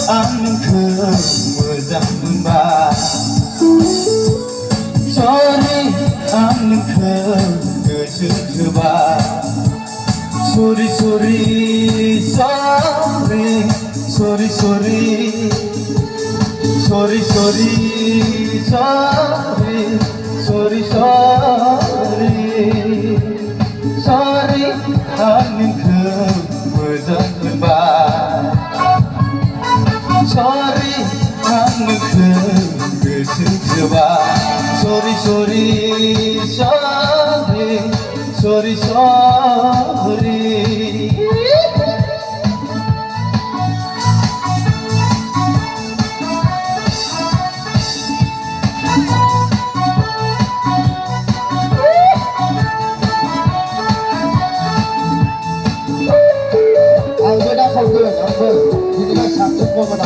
आं नोंखौ मोजां मोनबाय सरि आं नोंखौ गोसो थोबाय सरि सरि सरि सरि सरि सरि सरि सरि सरि सरि सरि आं नोंखौ मोजां मोनबाय सरि आं नोंखौ गोसो थोबाय सरि सरि सरि सरि सरि आंबो दा खावगोन आंबो बिदिबा साबसिन खबर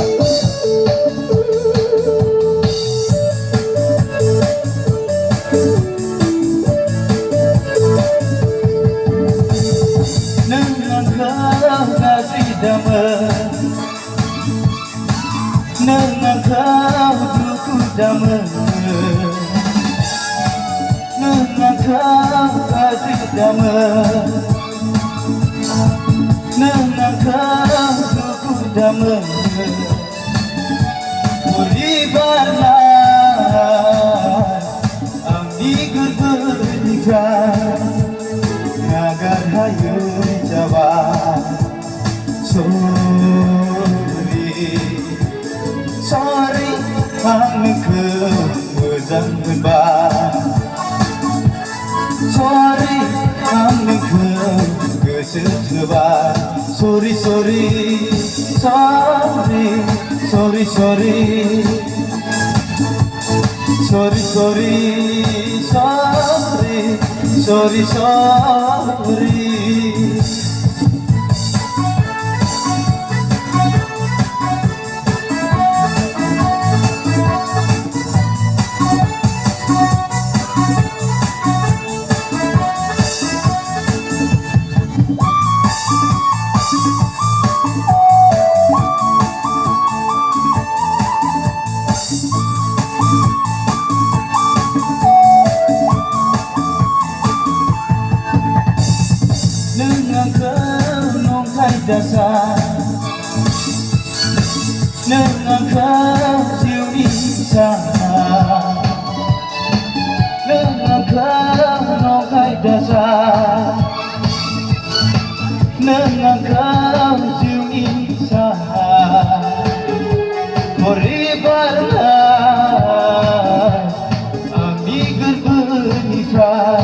नों आंखौ दुखु दामोन नों आंखौ गाज्रि दामोन नों आंखौ दुखु दामोन मुलि बारनाय आंनि गोरबोनिफ्राय नागार हायै जाबाय सरि आं नोंखौ मोजां मोनबाय सरि आं नोंखौ गोसो थोबाय सरि सरि सरि सरि सरि सरि सरि सरि सरि सरि नों आंखौ जिउनि साहा नों आंखौ नंखाय दाजा नों आंखौ जिउनि साहा मरि बारनाय आंनि गोरबोनिफ्राय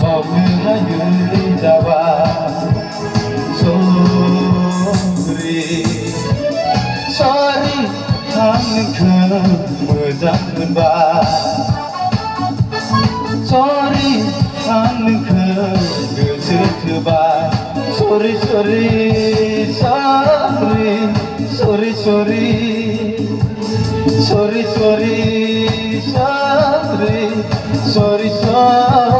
बावनो हायै जाबाय सरि आं नोंखौ मोजां मोनबाय सरि आं नोंखौ गोसो थोबाय सरि सरि सरि सरि सरि सरि सरि सरि सरि सरि